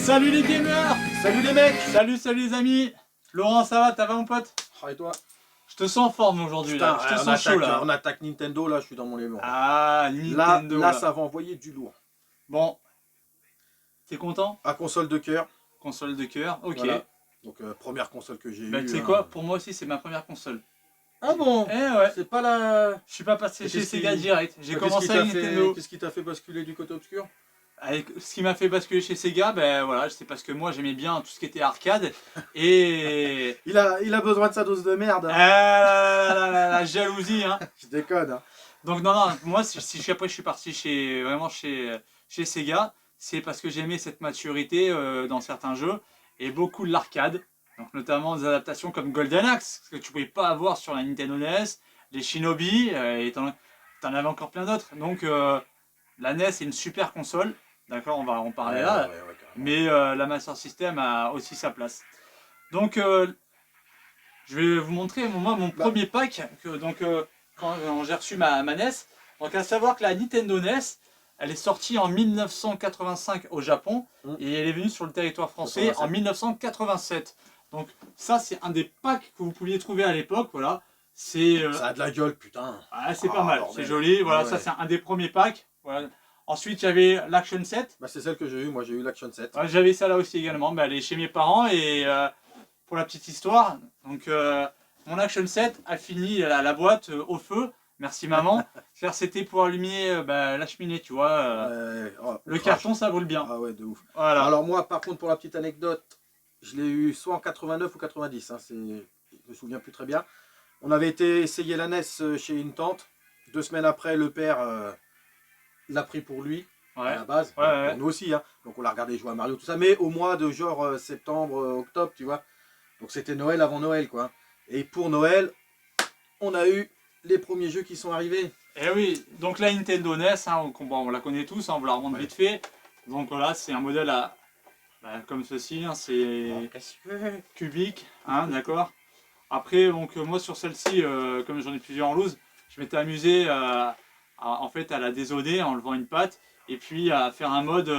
Salut les gamers! Salut les mecs! Salut les amis! Laurent, ça va? T'as va mon pote? Oh, et toi? Je te sens en forme aujourd'hui là, je te sens chaud là. On attaque Nintendo, là je suis dans mon élément. Ah, Nintendo là ça va envoyer du lourd. Bon, t'es content? À console de cœur. Console de cœur, ok. Voilà. Donc première console que j'ai Bah eue. tu sais quoi? Pour moi aussi c'est ma première console. Ah bon? Eh ouais. C'est pas la... Je suis pas passé chez Sega direct. J'ai Qu'est-ce commencé qui avec t'a fait- Nintendo. Qu'est-ce qui t'a fait basculer du côté obscur? Avec ce qui m'a fait basculer chez Sega, ben voilà, c'est parce que moi j'aimais bien tout ce qui était arcade et... Il a besoin de sa dose de merde. Hein. La jalousie hein. Je déconne. Hein. Donc non, moi si après je suis parti chez Sega, c'est parce que j'aimais cette maturité dans certains jeux et beaucoup de l'arcade, donc notamment des adaptations comme Golden Axe, que tu pouvais pas avoir sur la Nintendo NES, les Shinobi, et t'en avais encore plein d'autres. Donc la NES est une super console, d'accord, on va en parler là, Ouais, mais la Master System a aussi sa place. Donc je vais vous montrer moi mon premier pack, quand j'ai reçu ma NES. Donc à savoir que la Nintendo NES, elle est sortie en 1985 au Japon et elle est venue sur le territoire français en 1987. Donc ça c'est un des packs que vous pouviez trouver à l'époque, voilà. Ça a de la gueule, putain. Ah, c'est pas mal, c'est joli, voilà, ça c'est un des premiers packs. Voilà. Ensuite il y avait l'Action Set. Bah, c'est celle que j'ai eue, moi j'ai eu l'Action Set. Ouais, j'avais ça là aussi également, mais elle est chez mes parents et pour la petite histoire, donc mon Action Set a fini la boîte au feu. Merci maman. C'était pour allumer la cheminée, tu vois. Le carton, ça brûle bien. Ah ouais, de ouf. Voilà. Alors moi, par contre, pour la petite anecdote, je l'ai eu soit en 89 ou 90. Hein, je me souviens plus très bien. On avait été essayer la NES chez une tante. 2 semaines après, le père l'a pris pour lui. À la base. Pour nous aussi. Hein. Donc on l'a regardé jouer à Mario, tout ça. Mais au mois de genre septembre, octobre, tu vois. Donc c'était Noël avant Noël, quoi. Et pour Noël, on a eu les premiers jeux qui sont arrivés. Et oui, donc la Nintendo NES, hein, on la connaît tous, hein, on vous la remonte vite fait. Donc voilà, c'est un modèle comme ceci, hein, c'est cubique, hein, d'accord. Après, donc moi sur celle-ci, comme j'en ai plusieurs en loose, je m'étais amusé en fait à la désoder en levant une patte et puis à faire un mode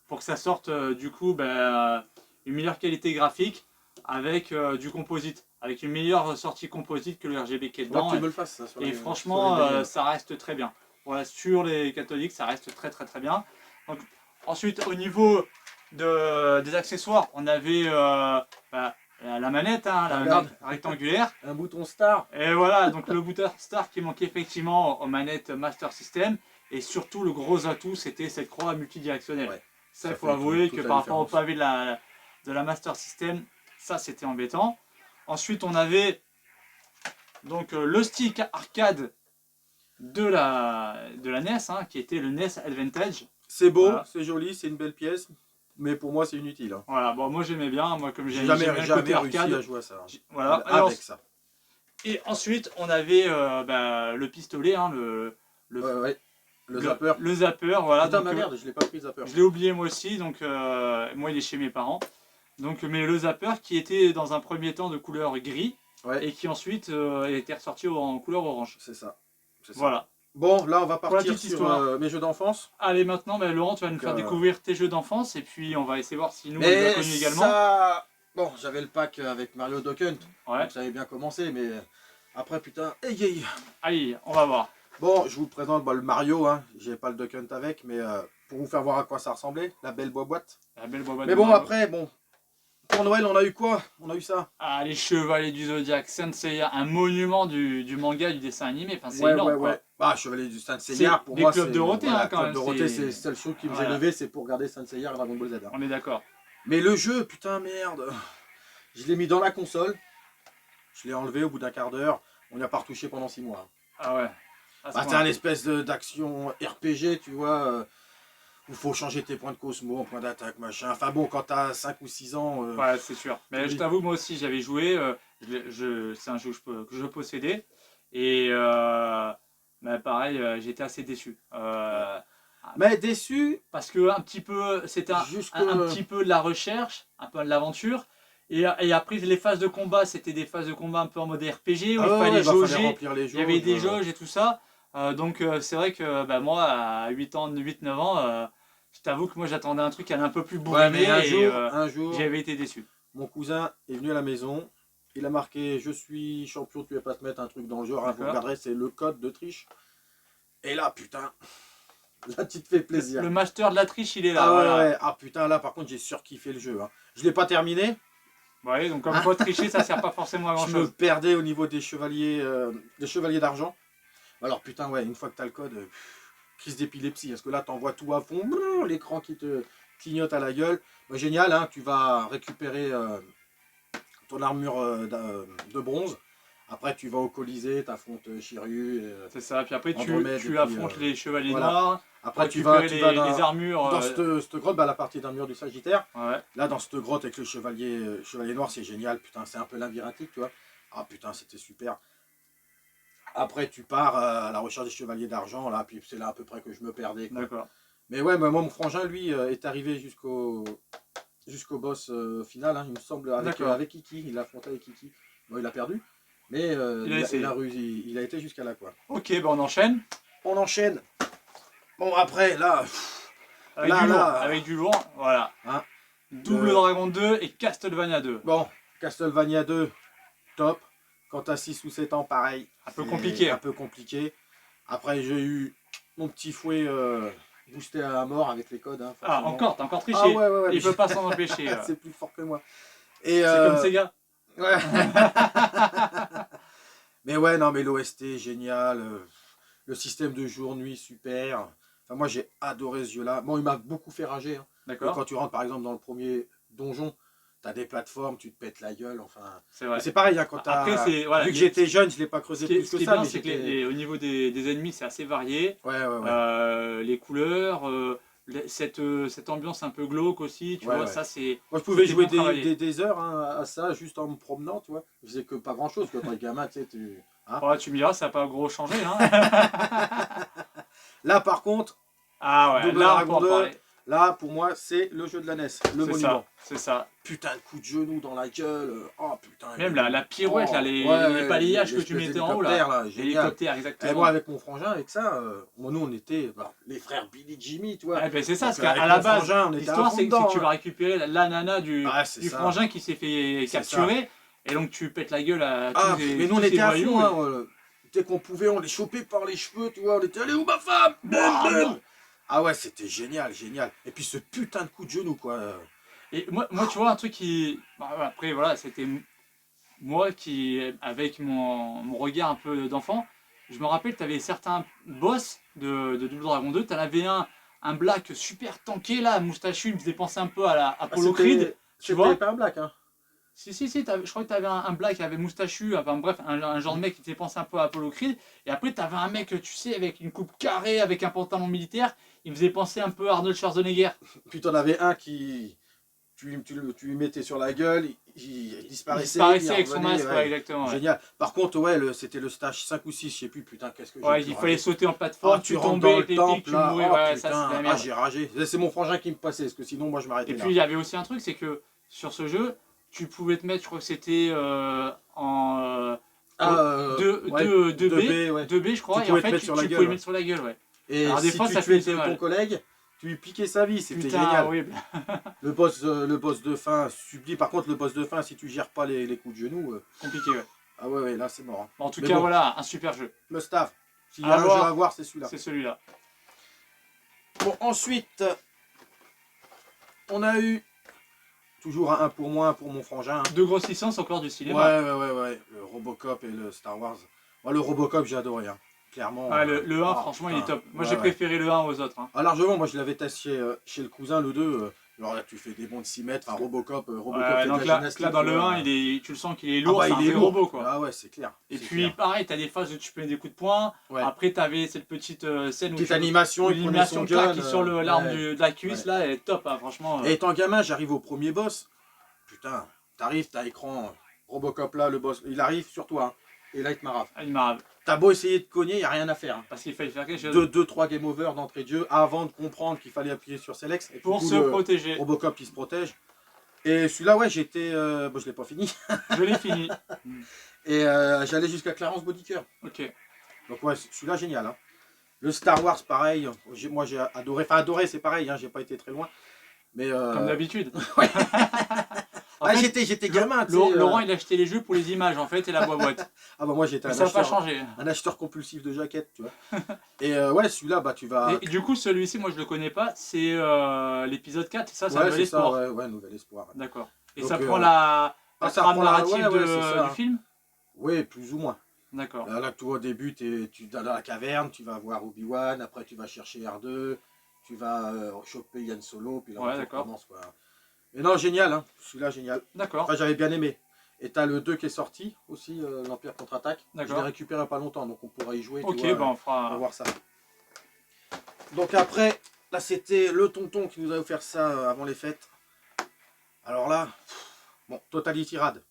pour que ça sorte du coup une meilleure qualité graphique avec du composite, avec une meilleure sortie composite que le RGB qui est dedans. Tu me le fasses, ça, et franchement, ça reste très bien. Voilà, sur les catholiques, ça reste très bien. Donc, ensuite, au niveau des accessoires, on avait la manette, hein, la manette rectangulaire. Un bouton Star. Et voilà, donc le bouton Star qui manquait effectivement aux manettes Master System. Et surtout, le gros atout, c'était cette croix multidirectionnelle. Ouais, ça, il faut avouer que par rapport au pavé de la Master System, ça c'était embêtant. Ensuite, on avait donc le stick arcade de la NES, hein, qui était le NES Advantage. C'est beau, c'est joli, c'est une belle pièce, mais pour moi c'est inutile. Hein. Voilà, bon, moi j'aimais bien, moi comme j'ai jamais réussi à jouer à ça. Voilà, avec ça. Et ensuite, on avait le pistolet, hein, le zapper. Le zapper, voilà. Putain, donc, ma merde, je l'ai pas pris le zapper. Je l'ai oublié moi aussi, donc moi il est chez mes parents. Donc, mais le zapper qui était dans un premier temps de couleur gris et qui ensuite était ressorti en couleur orange. C'est ça. Voilà. Bon, là on va partir sur mes jeux d'enfance. Allez, maintenant, Laurent, tu vas nous faire découvrir tes jeux d'enfance et puis on va essayer de voir si nous on les a connus également. Ça... Bon, j'avais le pack avec Mario Duck Hunt, donc ça avait bien commencé, mais après, putain, Allez, on va voir. Bon, je vous présente le Mario, hein. J'ai pas le Duck Hunt avec, mais pour vous faire voir à quoi ça ressemblait, la belle boîte. Mais bon, après, pour Noël, on a eu quoi? On a eu ça. Ah, les Chevaliers du Zodiac, Saint Seiya, un monument du manga, du dessin animé, enfin, c'est énorme. Ouais. Bah, Chevalier du Saint Seiya, pour moi, c'est... Club Dorothée, hein, quand même. Dorothée, c'est le seul show qui me faisait lever, c'est pour regarder Saint Seiya et Dragon Ball Z. Hein. On est d'accord. Mais le jeu, putain, merde. Je l'ai mis dans la console. Je l'ai enlevé au bout d'un quart d'heure. On n'y a pas retouché pendant 6 mois. Ah ouais. C'est un espèce d'action RPG, tu vois, où il faut changer tes points de Cosmo en point d'attaque, machin. Enfin bon, quand t'as 5 ou 6 ans... Ouais, c'est sûr. Mais je t'avoue, moi aussi, j'avais joué. C'est un jeu que je possédais. Et pareil, j'étais assez déçu. Mais déçu parce que c'était un petit peu de la recherche, un peu de l'aventure. Et après les phases de combat, c'était des phases de combat un peu en mode RPG où il fallait jauger, il y avait des jauges et tout ça. Donc c'est vrai que moi à 8 ans, 8-9 ans, Je t'avoue que moi j'attendais un truc qui allait un peu plus Ouais, bourriné mais et un jour, j'avais été déçu. mon cousin est venu à la maison. Il a marqué je suis champion, tu vas pas te mettre un truc dans le genre. Hein, vous D'accord. regarderez, c'est le code de triche. Et là, putain, là tu te fais plaisir. Le master de la triche, il est là. Ah ouais, Voilà. ouais. Ah putain, là par contre, j'ai surkiffé le jeu. Hein. Je l'ai pas terminé. Ouais, donc comme quoi tricher, ça sert pas forcément à grand Je me chose. perdais au niveau des chevaliers d'argent. Alors putain, ouais, une fois que t'as le code, crise d'épilepsie. Parce que là, t'envoies tout à fond, l'écran qui te clignote à la gueule. Bah, génial, hein, tu vas récupérer ton armure de bronze. Après, tu vas au Colisée, t'affrontes Shiryu. C'est ça. Puis après, Andromède, tu et affrontes puis, les chevaliers voilà. noirs. Après, tu tu vas vas les armures. dans cette grotte, bah, la partie d'armure du Sagittaire. Ouais. Là, dans cette grotte avec le chevalier noir, c'est génial. Putain, c'est un peu labyrinthique, tu vois. Ah putain, c'était super. Après, tu pars à la recherche des chevaliers d'argent, là, puis c'est là à peu près que je me perdais. D'accord. Mais ouais, moi, mon frangin, lui, est arrivé jusqu'au boss final, hein, il me semble, avec Kiki. Il a affronté avec Kiki. Bon, il a perdu, mais il a été jusqu'à là, quoi. Ok, bah on enchaîne. On enchaîne. Bon, après, là... Avec du lourd, voilà. Hein, Double Dragon 2 et Castlevania 2. Bon, Castlevania 2, top. Quand t'as 6 ou 7 ans, pareil. Un peu compliqué. Un peu compliqué. Après, j'ai eu mon petit fouet boosté à mort avec les codes. Hein, ah, t'as encore triché. Ah, ouais, Il peut pas s'en empêcher. C'est plus fort que moi. C'est comme Sega. Ouais. Mais ouais, non, mais l'OST, génial. Le système de jour-nuit, super. Enfin, moi, j'ai adoré ce jeu-là. Bon, il m'a beaucoup fait rager. Hein. D'accord. Quand tu rentres, par exemple, dans le premier donjon, t'as des plateformes, tu te pètes la gueule. Enfin, c'est vrai. C'est pareil, hein, quand t'as... Voilà, vu que j'étais jeune, je l'ai pas creusé plus ce qui que est ça. bien, Mais c'est que au niveau des ennemis, c'est assez varié. Ouais. Les couleurs, cette ambiance un peu glauque aussi, tu vois, ça c'est... Moi, je pouvais jouer bien des heures hein, à ça, juste en me promenant, tu vois. Je faisais que pas grand-chose, quand t'es gamin, tu sais, hein. Ouais, tu me diras, ça n'a pas gros changé, hein. Là, par contre, ah ouais, Double Dragon 2, là, pour moi, c'est le jeu de la NES, le monument. C'est ça. Putain de coup de genou dans la gueule. Oh putain. Même la pirouette, là, les balayages que tu mettais en haut, là. L'hélicoptère, exactement. Et moi, avec mon frangin, avec ça, nous, on était les frères Billy Jimmy, tu vois. Ah, ben c'est ça, parce qu'à la base, l'histoire, c'est que tu vas récupérer la nana du frangin qui s'est fait capturer, et donc tu pètes la gueule à tous les voyous. Mais nous, on était à fond, hein. Dès qu'on pouvait, on les chopait par les cheveux, tu vois. On était allé où ma femme? Ah ouais, c'était génial, génial. Et puis ce putain de coup de genou, quoi. Et moi, tu vois, un truc qui... Après, voilà, c'était moi qui, avec mon regard un peu d'enfant, je me rappelle, tu avais certains boss de Double Dragon 2, tu en avais un black super tanké, là, moustachu, il me faisait penser un peu à Apollo Creed. Tu vois? C'était pas un black, hein. Si, je crois que tu avais un black qui avait moustachu, enfin bref, un genre de mec qui te fait penser un peu à Apollo Creed. Et après, tu avais un mec, tu sais, avec une coupe carrée, avec un pantalon militaire, il me faisait penser un peu à Arnold Schwarzenegger. Puis t'en avais un qui... Tu lui mettais sur la gueule, il disparaissait. Il disparaissait avec son masque, ouais, exactement. Génial. Ouais. Par contre, ouais, c'était le stage 5 ou 6, je sais plus, putain, qu'est-ce que j'ai ouais, il fallait sauter en plateforme, tu tombais avec les pics, tu mourais, ouais, ça c'était la merde. J'ai ragé. C'est mon frangin qui me passait, parce que sinon, moi, je m'arrêtais là. Et puis, il y avait aussi un truc, c'est que sur ce jeu, tu pouvais te mettre, je crois que c'était en 2B, je crois, et en fait, tu pouvais mettre sur la gueule, ouais. Et alors, des fois, ça tuait ton collègue, tu lui piquais sa vie, c'était génial. Horrible. le boss de fin, sublime. Par contre, le boss de fin, si tu gères pas les coups de genoux... compliqué, ouais. Ah ouais, là, c'est mort. Hein. En tout cas, voilà, un super jeu. Must-have. S'il y a un jeu à voir, c'est celui-là. C'est celui-là. Bon, ensuite, on a eu toujours un pour moi, pour mon frangin. Hein. Deux grosses licences encore du cinéma. Ouais. Le Robocop et le Star Wars. Moi, le Robocop, j'ai adoré. Hein. Clairement. Ah, le 1, franchement, il est top. Moi, j'ai préféré le 1 aux autres. Hein. Ah, largement, moi, je l'avais testé chez le cousin, le 2. Alors là, tu fais des bonds de 6 mètres. Enfin, Robocop donc là, dans le 1, tu le sens qu'il est lourd. C'est un robot, quoi. Ah ouais, c'est clair. Et puis, pareil, t'as des phases où tu peux mettre des coups de poing. Ouais. Après, t'avais cette petite scène où petite animation, il prenait son gun qui sur l'arme de la cuisse. Là, elle est top, hein, franchement. Et étant gamin, j'arrive au premier boss. Putain, t'arrives, t'as écran Robocop là, le boss, il arrive sur toi. Hein. Et là, il te marave. Il marave. T'as beau essayer de cogner, il n'y a rien à faire. Hein. Parce qu'il fallait faire quelque chose. 2-3 game over d'entrée de jeu avant de comprendre qu'il fallait appuyer sur Select. Et pour se protéger. Robocop qui se protège. Et celui-là, ouais, j'étais. Bon, je l'ai pas fini. Je l'ai fini. Et j'allais jusqu'à Clarence Bodicker. Ok. Donc, ouais, celui-là, génial. Hein. Le Star Wars, pareil. Moi, j'ai adoré. Enfin, adoré, c'est pareil. Hein, j'ai pas été très loin. Mais Comme d'habitude. En ah, fait, j'étais gamin. Tu sais, Laurent, il achetait les jeux pour les images, en fait, et la boîte. Ah bah moi, j'étais Mais un ça n'a pas acheteur, changé. un acheteur compulsif de jaquettes, tu vois. Et ouais, celui-là, bah tu vas. Et du coup, celui-ci, moi, je le connais pas. C'est l'épisode 4, ça, c'est un Ouais, nouvel c'est ça. espoir. Ouais, Nouvel Espoir. D'accord. Et Donc, ça prend la ça trame reprend narrative ouais, c'est ça, du hein. film? Oui, plus ou moins. D'accord. Là, tu vois, au début, tu es dans la caverne, tu vas voir Obi-Wan, après tu vas chercher R2, tu vas choper Yann Solo, puis là, Ouais, on d'accord. commence, quoi. Mais non, génial, hein. Celui-là, génial. D'accord. Enfin, j'avais bien aimé. Et t'as le 2 qui est sorti aussi, l'Empire contre-attaque. Je l'ai D'accord. récupéré il n'y a pas longtemps, donc on pourra y jouer. Ok, tu vois, bah on on va fera. voir ça. Donc après, là, c'était le tonton qui nous a offert ça avant les fêtes. Alors là, bon, Totality Rad.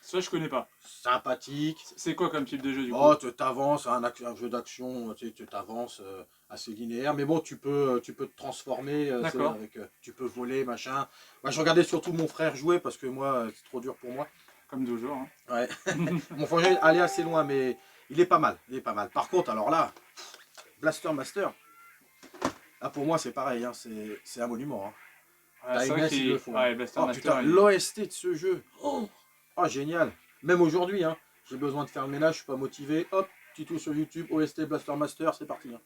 Ça, je connais pas. Sympathique. C'est quoi comme type de jeu du coup? Oh, tu t'avances, un jeu d'action, tu sais, tu t'avances assez linéaire, mais bon, tu peux te transformer, D'accord. avec, tu peux voler, machin. Moi, je regardais surtout mon frère jouer parce que moi, c'est trop dur pour moi. Comme toujours. Hein. Ouais. Mon frère allait assez loin, mais il est pas mal, il est pas mal. Par contre, alors là, Blaster Master, là pour moi c'est pareil, hein, c'est un monument. Hein. Ouais, c'est vrai qu'il le faut. ouais, Blaster Oh Master, putain, l'OST de ce jeu, oh, génial. Même aujourd'hui, hein, j'ai besoin de faire le ménage, je suis pas motivé, hop, petit tour sur YouTube, OST Blaster Master, c'est parti. Hein.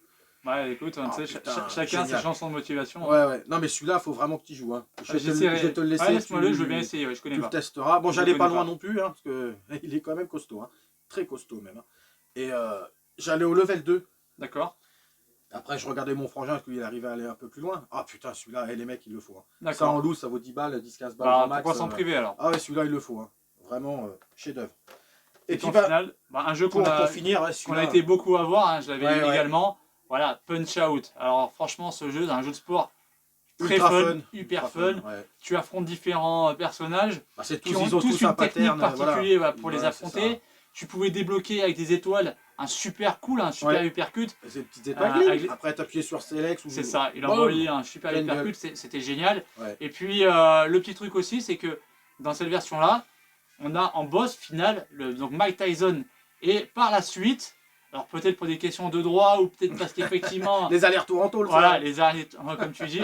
Ouais, écoute, hein, tu sais, chacun ses chansons de motivation. Ouais, ouais. Non, mais celui-là, faut vraiment que tu joues. Hein. Je vais te le laisser. Ouais, laisse-moi-le, je veux bien essayer, ouais, je connais tu pas. Le testeras. Bon, Je j'allais pas connais loin pas. non plus, hein, parce que il est quand même costaud. Hein. Très costaud même. Hein. Et j'allais au level 2. D'accord. Après, je regardais mon frangin, parce qu'il arrivait à aller un peu plus loin. Ah putain, celui-là, les mecs, il le faut. Hein. Ça D'accord. en loose, ça vaut 10 balles, 10-15 balles. Bah, max, pourquoi s'en priver alors? Ah ouais, celui-là, il le faut. Hein. Vraiment, chef-d'œuvre. Et puis, au final, bah, un jeu qu'on a été beaucoup à voir, hein, je l'avais eu également. Voilà, Punch Out. Alors franchement, ce jeu, c'est un jeu de sport très fun, hyper fun. Ouais. Tu affrontes différents personnages bah, qui ont tous une technique particulière pour les affronter. Tu pouvais débloquer avec des étoiles un super cool, un super uppercut. Ces petites étoiles. Après, t'appuyais sur Select. C'est ça, il envoyait un super uppercut, c'était génial. Ouais. Et puis, le petit truc aussi, c'est que dans cette version-là, on a en boss final donc Mike Tyson. Et par la suite, alors peut-être pour des questions de droit ou peut-être parce qu'effectivement... les allers-retours en tôle. Voilà, les allers-retours, comme tu dis.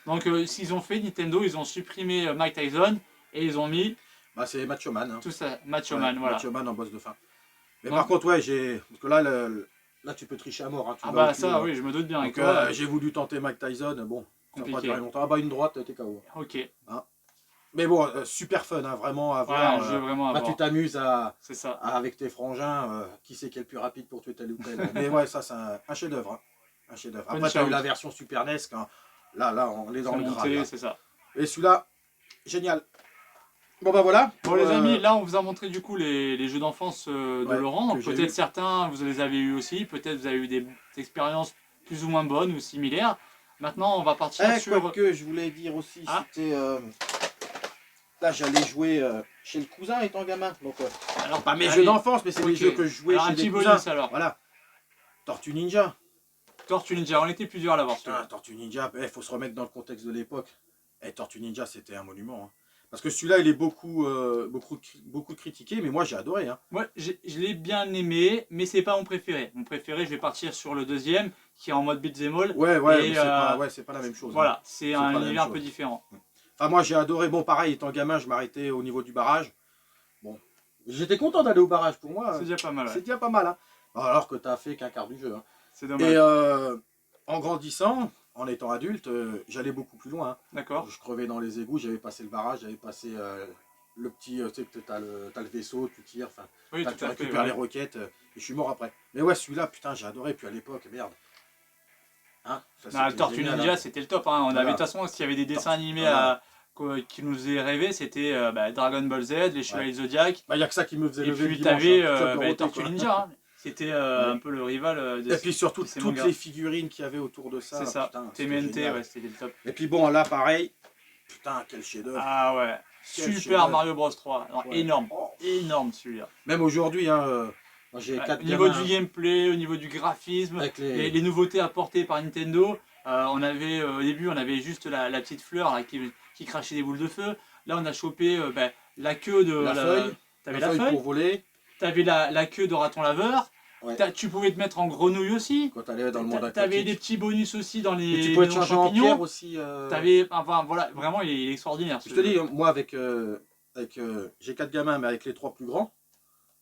Donc s'ils ont fait Nintendo, ils ont supprimé Mike Tyson et ils ont mis... Bah, c'est Macho Man. Hein. Tout ça, Macho Man, voilà. Macho Man en boss de fin. Mais par contre, ouais, parce que là tu peux tricher à mort. Hein. Ah bah ça, oui, je me doute bien. Donc, j'ai voulu tenter Mike Tyson, bon, ça n'a pas duré longtemps. Ah bah une droite, t'es KO. Ok. Hein. Mais bon, super fun, hein, vraiment à voir. Ouais, un jeu vraiment à voir. Tu t'amuses avec tes frangins, qui c'est qui est le plus rapide pour tuer tel ou tel. Mais ouais, ça c'est un chef-d'œuvre. Hein. Un chef-d'œuvre. Après, tu as eu la version Super NES, quand, là, on est dans le grade. C'est ça. Et celui-là, génial. Bon bah voilà. Bon les amis, là on vous a montré du coup les jeux d'enfance de Laurent. Donc peut-être certains vous les avez eu aussi, peut-être vous avez eu des expériences plus ou moins bonnes ou similaires. Maintenant on va partir sur... Quoi que je voulais dire aussi, c'était... Là j'allais jouer chez le cousin étant gamin. Donc, alors pas mes jeux d'enfance, mais c'est les jeux que je jouais chez les cousins. Alors. Voilà. Tortue Ninja. Tortue Ninja, on était plusieurs à l'avoir. Tortue Ninja, il faut se remettre dans le contexte de l'époque. Tortue Ninja c'était un monument. Hein. Parce que celui-là, il est beaucoup critiqué, mais moi j'ai adoré. Hein. Ouais, je l'ai bien aimé, mais c'est pas mon préféré. Mon préféré, je vais partir sur le deuxième, qui est en mode beat'em all. Ouais, c'est pas la même chose. Voilà, hein. c'est un univers un peu différent. Enfin, moi j'ai adoré. Bon, pareil, étant gamin, je m'arrêtais au niveau du barrage. Bon, j'étais content d'aller au barrage pour moi. C'est déjà pas mal. Ouais. C'est déjà pas mal. Hein. Alors que t'as fait qu'un quart du jeu. Hein. C'est dommage. Et en grandissant, en étant adulte, j'allais beaucoup plus loin. Hein. D'accord. Je crevais dans les égouts, j'avais passé le barrage, j'avais passé le petit, tu sais que t'as le vaisseau, tu tires, enfin, oui, tu récupères les roquettes, et je suis mort après. Mais ouais, celui-là, putain, j'ai adoré, puis à l'époque, merde. Hein, ça, Tortue Ninja, c'était le top. Hein. On avait de toute façon, s'il y avait des dessins animés qui nous faisaient rêver, c'était Dragon Ball Z, les Chevaliers Zodiac. Il n'y a que ça qui me faisait lever. Et puis t'avais Tortue Ninja. Hein. C'était un peu le rival de... Et puis surtout, toutes les figurines qu'il y avait autour de ça. C'est ça, TMNT, ouais, c'était le top. Et puis bon, là, pareil, putain, quel chef-d'œuvre. Ah ouais, Super Mario Bros 3, non, énorme, énorme celui-là. Même aujourd'hui, hein, j'ai 4 au niveau du gameplay, au niveau du graphisme, les nouveautés apportées par Nintendo, on avait, au début, on avait juste la petite fleur là, qui crachait des boules de feu. Là, on a chopé la queue de la feuille. T'avais la feuille pour voler. T'avais la queue de raton laveur. Ouais. Tu pouvais te mettre en grenouille aussi. Quand tu allais dans le monde T'avais des aquatique. petits bonus aussi dans Et les tu pouvais te maisons changer en champignons. pierre aussi. Enfin voilà, vraiment il est extraordinaire. Je te dis, moi j'ai 4 gamins, mais avec les 3 plus grands,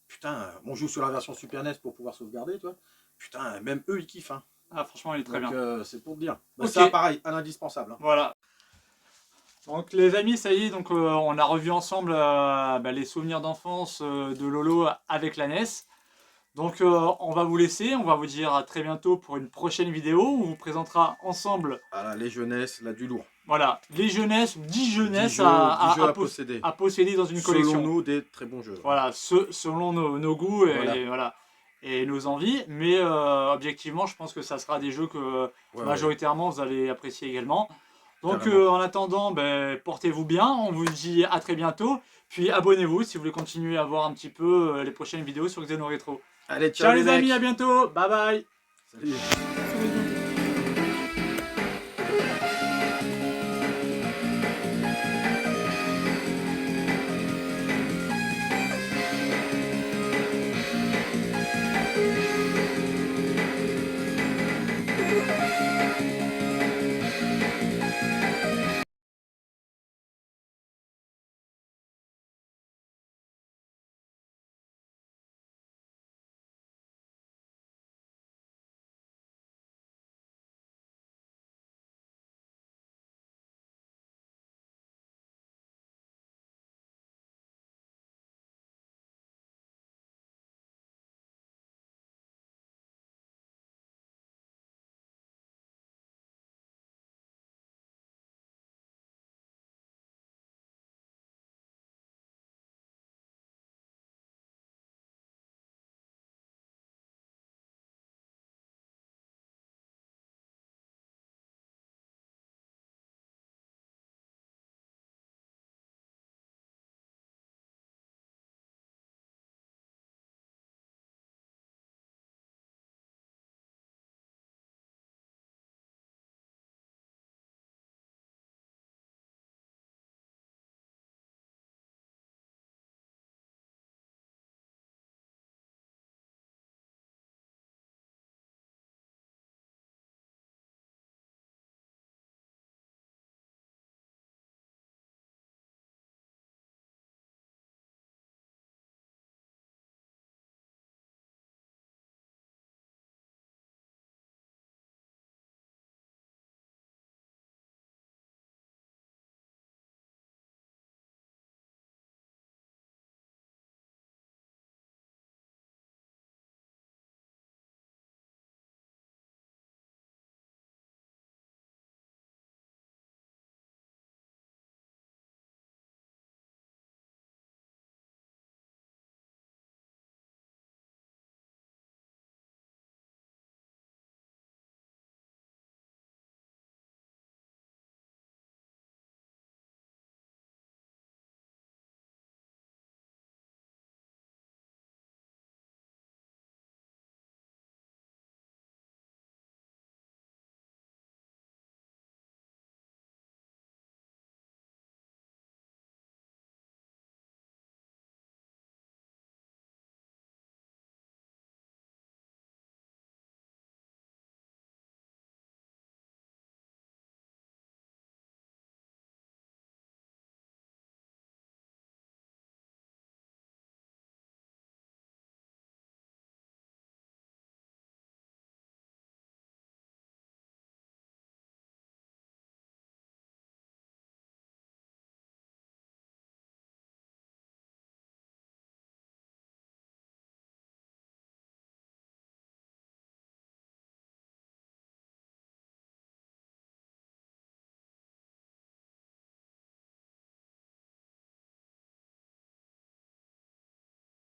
putain, on joue sur la version Super NES pour pouvoir sauvegarder, tu vois. Putain, même eux ils kiffent. Hein. Ah franchement il est très Donc, bien. c'est pour te dire. Bah, Ok. ça pareil, un indispensable. Hein. Voilà. Donc les amis, ça y est, donc on a revu ensemble les souvenirs d'enfance de Lolo avec la NES. Donc on va vous laisser, on va vous dire à très bientôt pour une prochaine vidéo où on vous présentera ensemble Les jeunesses, là du lourd. voilà, les jeunesses, 10 jeunesses 10 jeux à posséder. À posséder dans une collection. Selon nous, des très bons jeux. Voilà, selon nos goûts Voilà. et nos envies. Mais objectivement, je pense que ça sera des jeux que majoritairement vous allez apprécier également. Donc en attendant, portez-vous bien, on vous dit à très bientôt. Puis abonnez-vous si vous voulez continuer à voir un petit peu les prochaines vidéos sur Xeno Retro. Allez, Ciao les mecs. amis, à bientôt, bye bye. Salut.